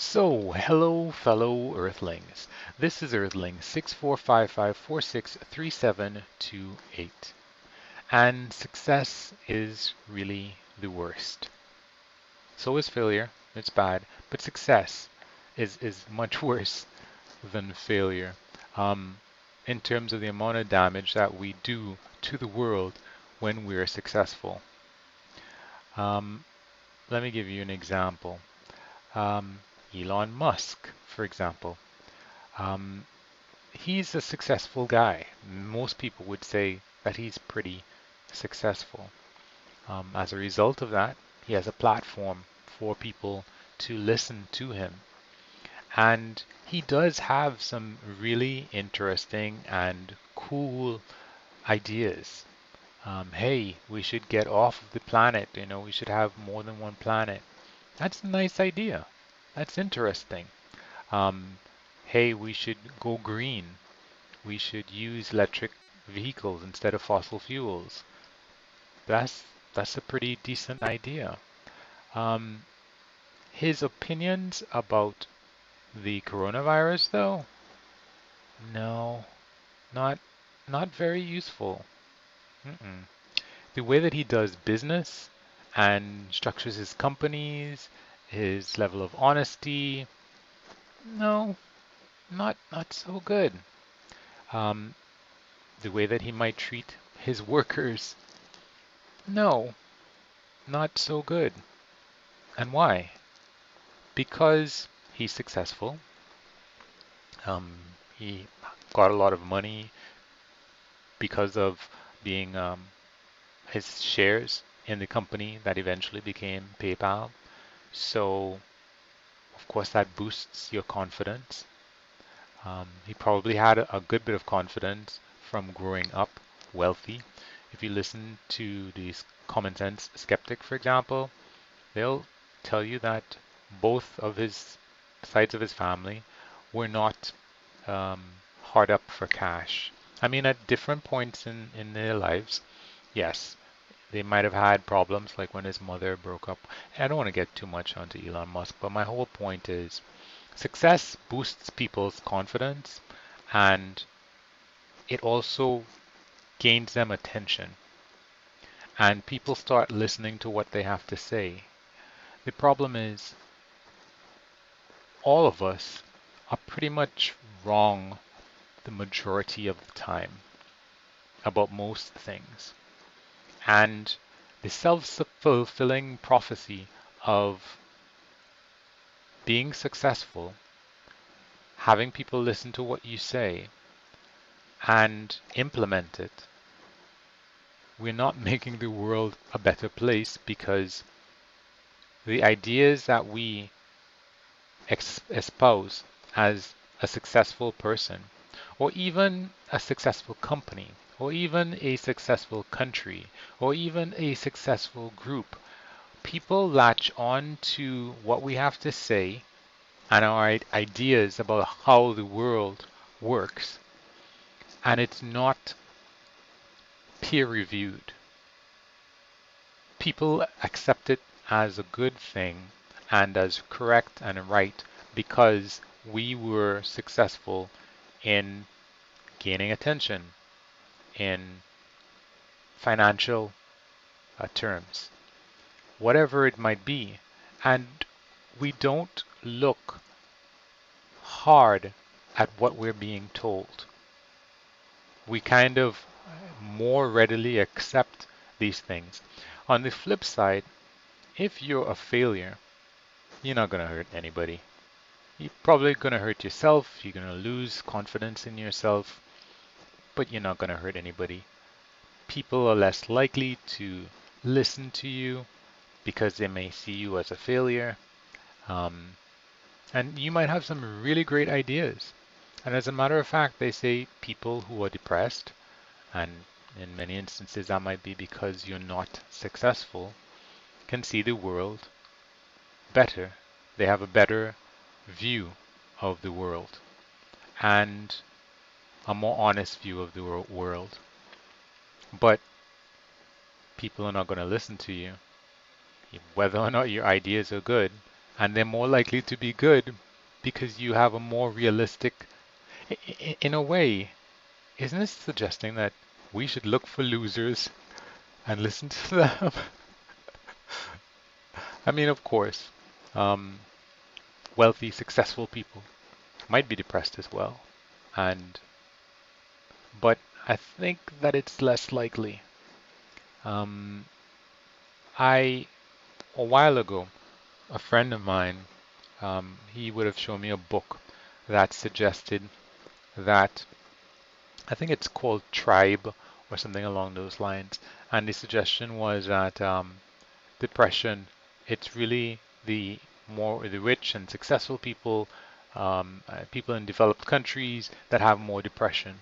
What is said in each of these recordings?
So, hello, fellow Earthlings. This is Earthling 6455463728. And success is really the worst. So is failure. It's bad. But success is much worse than failure. Um, in terms of the amount of damage that we do to the world when we're successful. Um, Let me give you an example. Um, Elon Musk, for example. Um, he's a successful guy. Most people would say that he's pretty successful. As a result of that, he has a platform for people to listen to him. And he does have some really interesting and cool ideas. Hey, we should get off of the planet. We should have more than one planet. That's a nice idea. That's interesting. Um, hey, we should go green. We should use electric vehicles instead of fossil fuels. That's that's a pretty decent idea. Um, his opinions about the coronavirus, though, no, not not very useful. Mm-mm. The way that he does business and structures his companies, his level of honesty, no, not so good. Um, the way that he might treat his workers, no, not so good. And why? Because he's successful. He got a lot of money because of being his shares in the company that eventually became PayPal. So, of course, that boosts your confidence. He probably had a good bit of confidence from growing up wealthy. If you listen to these common sense skeptic, for example, they'll tell you that both of his sides of his family were not um, hard up for cash. I mean, at different points in their lives, yes, they might have had problems like when his mother broke up. I don't want to get too much onto Elon Musk, but my whole point is success boosts people's confidence and it also gains them attention. And people start listening to what they have to say. The problem is all of us are pretty much wrong the majority of the time about most things. And the self-fulfilling prophecy of being successful, having people listen to what you say and implement it, we're not making the world a better place because the ideas that we espouse as a successful person, or even a successful company, or even a successful country, or even a successful group, people latch on to what we have to say and our ideas about how the world works, and it's not peer reviewed. People accept it as a good thing and as correct and right because we were successful in gaining attention in financial terms, whatever it might be. And we don't look hard at what we're being told. We kind of more readily accept these things. On the flip side, if you're a failure, you're not going to hurt anybody. You're probably going to hurt yourself, you're going to lose confidence in yourself, but you're not going to hurt anybody. People are less likely to listen to you because they may see you as a failure. Um, and you might have some really great ideas. And as a matter of fact, they say people who are depressed, and in many instances that might be because you're not successful, can see the world better. They have a better view of the world and a more honest view of the world. But people are not going to listen to you, whether or not your ideas are good. and they're more likely to be good because you have a more realistic, in a way, isn't this suggesting that we should look for losers and listen to them? I mean, of course, um, wealthy, successful people might be depressed as well, and but I think that it's less likely. Um, I a while ago, a friend of mine, he would have shown me a book that suggested that I think it's called Tribe or something along those lines, and the suggestion was that depression, it's really the rich and successful people, people in developed countries that have more depression.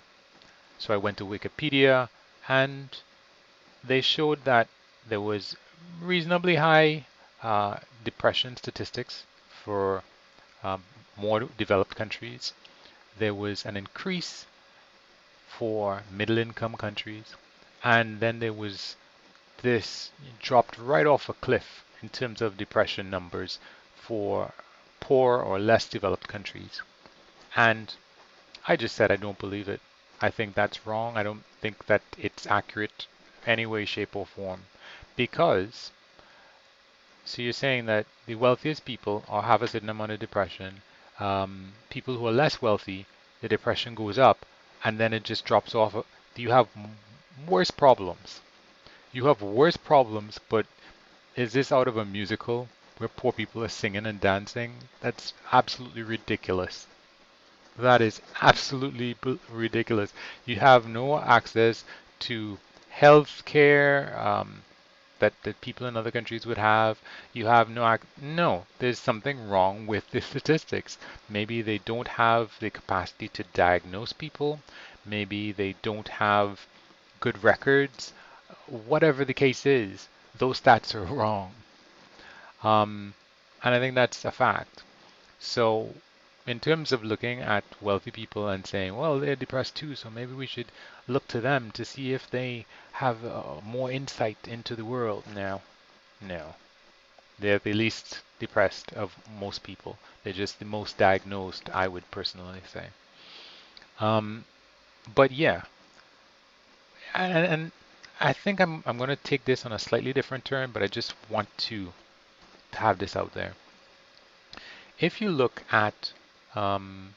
So I went to Wikipedia and they showed that there was reasonably high depression statistics for um, more developed countries. There was an increase for middle income countries, and then there was this dropped right off a cliff in terms of depression numbers for poor or less developed countries. And I just said I don't believe it. I think that's wrong. I don't think that it's accurate any way, shape, or form. Because, so you're saying that the wealthiest people are have a certain amount of depression. People who are less wealthy, the depression goes up, and then it just drops off. You have worse problems. You have worse problems, but is this out of a musical where poor people are singing and dancing? That's absolutely ridiculous. That is absolutely ridiculous. You have no access to health care that people in other countries would have. You have no, there's something wrong with the statistics. Maybe they don't have the capacity to diagnose people. Maybe they don't have good records. Whatever the case is, those stats are wrong. Um, and I think that's a fact. So, in terms of looking at wealthy people and saying, well, they're depressed too, so maybe we should look to them to see if they have more insight into the world. No, no. They're the least depressed of most people. They're just the most diagnosed, I would personally say. Um, but yeah, and I think I'm going to take this on a slightly different turn, but I just want to have this out there. If you look at um,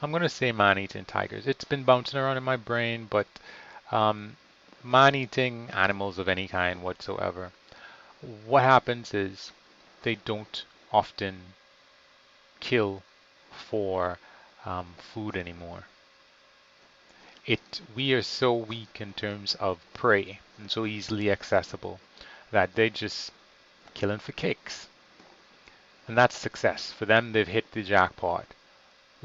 I'm going to say man-eating tigers. It's been bouncing around in my brain, but um, man-eating animals of any kind whatsoever, what happens is they don't often kill for food anymore. We are so weak in terms of prey and so easily accessible that they just killing for kicks. And that's success. For them, they've hit the jackpot.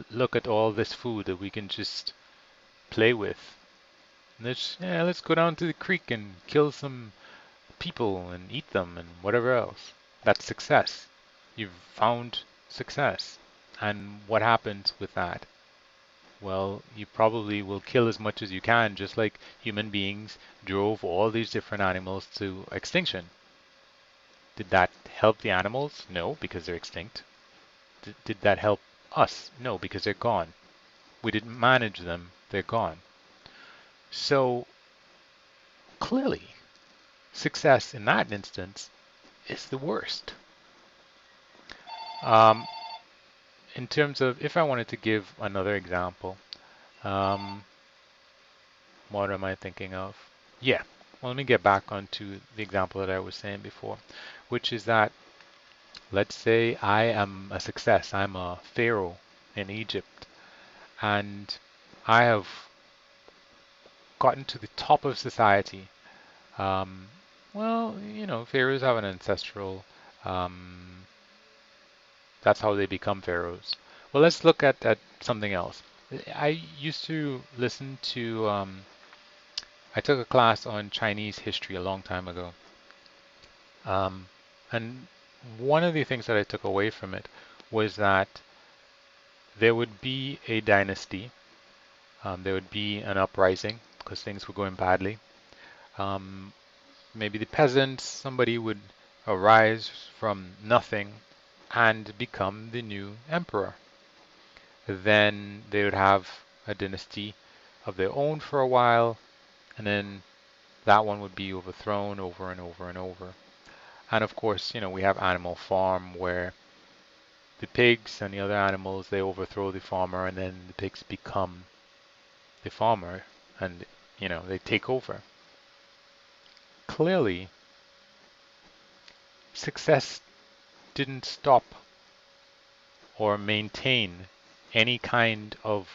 Look at all this food that we can just play with. Let's go down to the creek and kill some people and eat them and whatever else. That's success. You've found success. And what happens with that? Well, you probably will kill as much as you can, just like human beings drove all these different animals to extinction. Did that help the animals? No, because they're extinct. Did that help us? No, because they're gone. We didn't manage them, they're gone. So clearly, success in that instance is the worst. Um, in terms of, if I wanted to give another example, um, what am I thinking of? Yeah, well, let me get back onto the example that I was saying before, which is that let's say I am a success, I'm a pharaoh in Egypt, and I have gotten to the top of society. Um, well, pharaohs have an ancestral um, that's how they become pharaohs. Well, let's look at something else. I used to listen to, I took a class on Chinese history a long time ago. Um, and one of the things that I took away from it was that there would be a dynasty, there would be an uprising because things were going badly. Um, Maybe the peasants, somebody would arise from nothing and become the new emperor. Then they would have a dynasty of their own for a while, and then that one would be overthrown over and over and over. And of course, we have Animal Farm where the pigs and the other animals, they overthrow the farmer, and then the pigs become the farmer, and they take over. Clearly, success didn't stop or maintain any kind of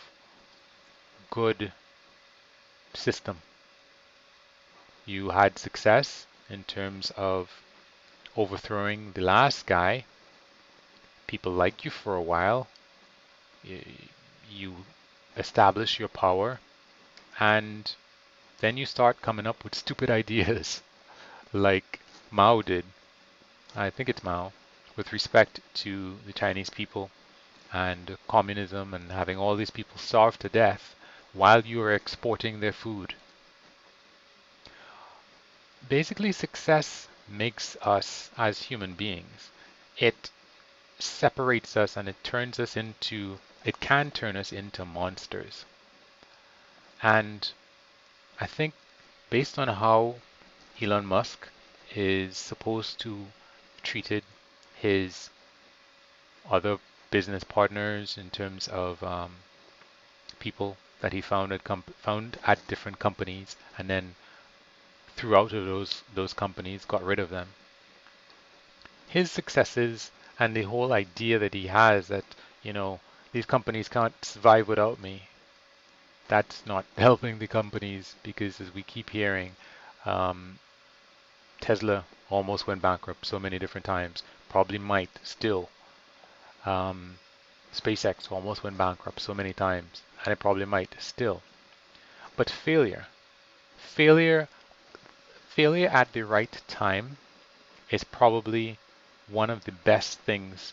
good system. You had success in terms of overthrowing the last guy. People like you for a while. You establish your power, and then you start coming up with stupid ideas like Mao did. I think it's Mao, with respect to the Chinese people and communism and having all these people starve to death while you are exporting their food. Basically, success makes us as human beings. It separates us and it can turn us into monsters. And I think based on how Elon Musk is supposed to treated his other business partners in terms of people that he found at different companies, and then throughout those companies got rid of them. His successes and the whole idea that he has that these companies can't survive without me. That's not helping the companies because, as we keep hearing, um, Tesla almost went bankrupt so many different times. Probably might still. Um, SpaceX almost went bankrupt so many times, and it probably might still. But failure, failure at the right time is probably one of the best things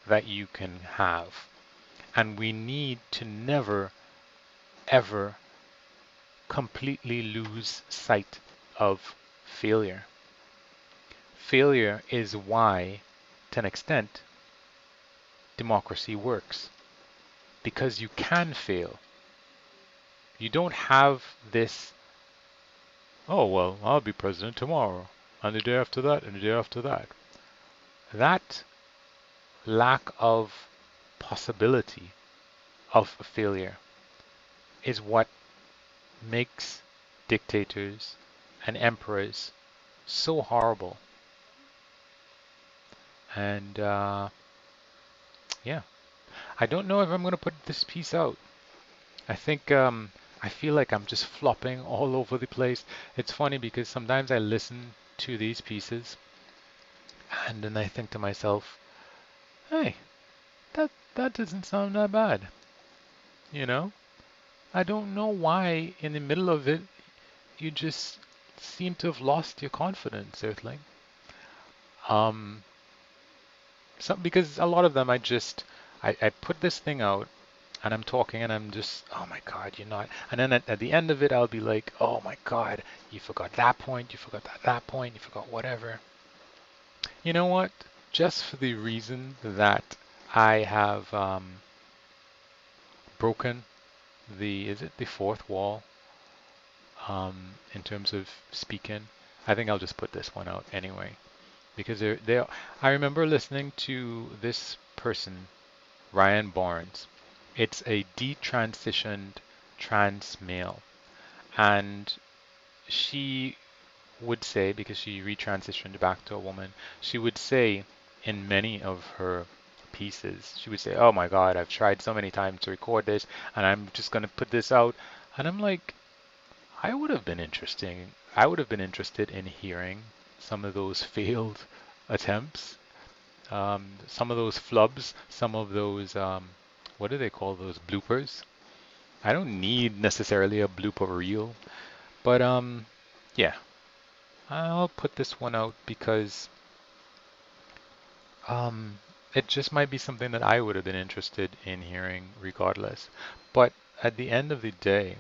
that you can have. And we need to never, ever completely lose sight of failure. Failure is why, to an extent, democracy works. Because you can fail. You don't have this, oh, well, I'll be president tomorrow, and the day after that, and the day after that. That lack of possibility of failure is what makes dictators and emperors so horrible. And yeah, I don't know if I'm going to put this piece out. I think I feel like I'm just flopping all over the place. It's funny because sometimes I listen to these pieces and then I think to myself, hey, that doesn't sound that bad. You know? I don't know why in the middle of it you just seem to have lost your confidence, Earthling. Um, because a lot of them I put this thing out and I'm talking and I'm just, oh my God, you're not. And then at the end of it, I'll be like, oh my God, you forgot that point, you forgot that point, you forgot whatever. You know what? Just for the reason that I have broken is it the fourth wall in terms of speaking, I think I'll just put this one out anyway. Because I remember listening to this person, Ryan Barnes. It's a detransitioned trans male. And she would say, because she retransitioned back to a woman, she would say in many of her pieces, she would say, oh my God, I've tried so many times to record this and I'm just going to put this out. And I'm like, I would have been interested in hearing some of those failed attempts, some of those flubs, some of those, what do they call those, bloopers? I don't need necessarily a blooper reel, but yeah, I'll put this one out because um, it just might be something that I would have been interested in hearing regardless. But at the end of the day,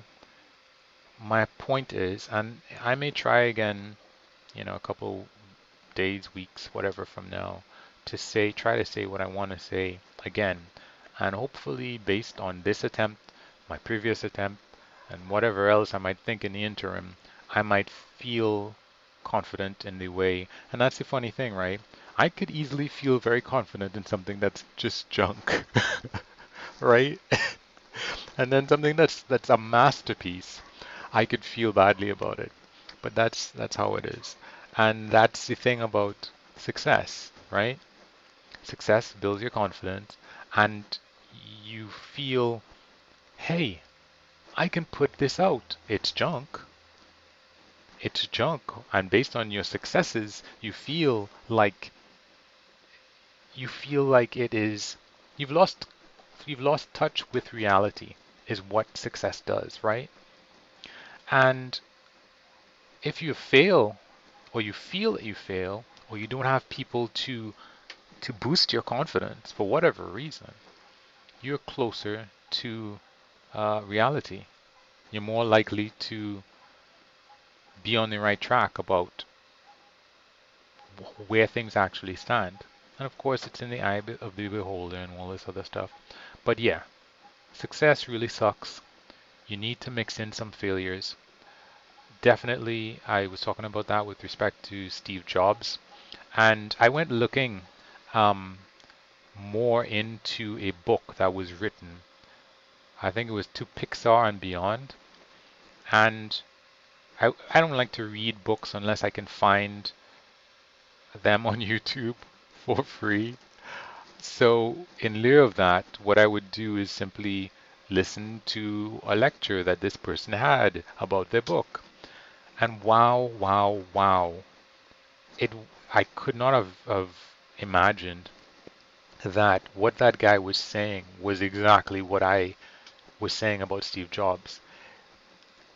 my point is, and I may try again, a couple days, weeks, whatever from now to try to say what I want to say again. And hopefully, based on this attempt, my previous attempt, and whatever else I might think in the interim, I might feel confident in the way. And that's the funny thing, right? I could easily feel very confident in something that's just junk, right? And then something that's a masterpiece, I could feel badly about it. But that's how it is. And that's the thing about success, right? Success builds your confidence and you feel, hey, I can put this out. It's junk. It's junk. And based on your successes, you feel like it is you've lost touch with reality is what success does, right? And if you fail or you feel that you fail or you don't have people to boost your confidence for whatever reason, you're closer to reality. You're more likely to be on the right track about where things actually stand. And of course, it's in the eye of the beholder and all this other stuff. But yeah, success really sucks. You need to mix in some failures. Definitely, I was talking about that with respect to Steve Jobs. And I went looking um, more into a book that was written, I think it was To Pixar and Beyond. And I don't like to read books unless I can find them on YouTube for free. So in lieu of that, what I would do is simply listen to a lecture that this person had about their book. And wow, wow, wow. It I could not have imagined that what that guy was saying was exactly what I was saying about Steve Jobs.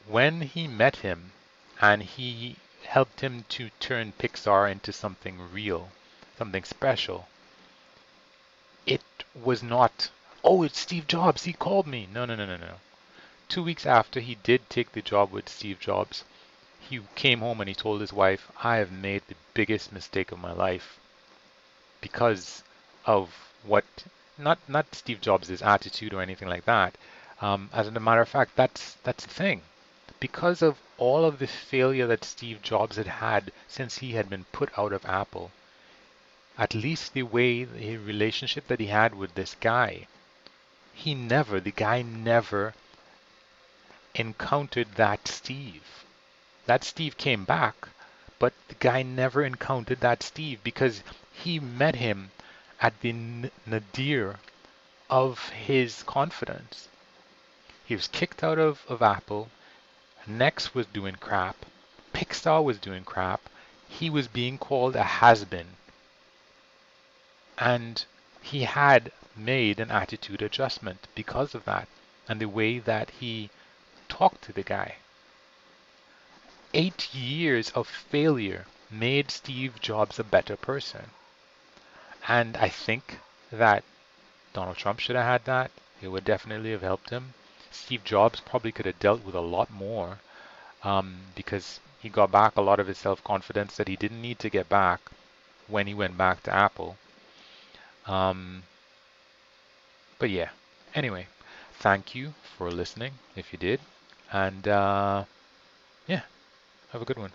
When he met him and he helped him to turn Pixar into something real, something special, it was not, oh, it's Steve Jobs, he called me. No, no, no, no, no. 2 weeks after he did take the job with Steve Jobs, he came home and he told his wife, I have made the biggest mistake of my life because of what, not Steve Jobs' attitude or anything like that. As a matter of fact, that's the thing. Because of all of the failure that Steve Jobs had had since he had been put out of Apple, at least the way the relationship that he had with this guy, the guy never encountered that Steve. That Steve came back, but the guy never encountered that Steve because he met him at the nadir of his confidence. He was kicked out of Apple. Next was doing crap. Pixar was doing crap. He was being called a has-been. And he had made an attitude adjustment because of that and the way that he talked to the guy. 8 years of failure made Steve Jobs a better person. And I think that Donald Trump should have had that. It would definitely have helped him. Steve Jobs probably could have dealt with a lot more because he got back a lot of his self-confidence that he didn't need to get back when he went back to Apple. Um, but yeah, anyway, thank you for listening if you did. And yeah, have a good one.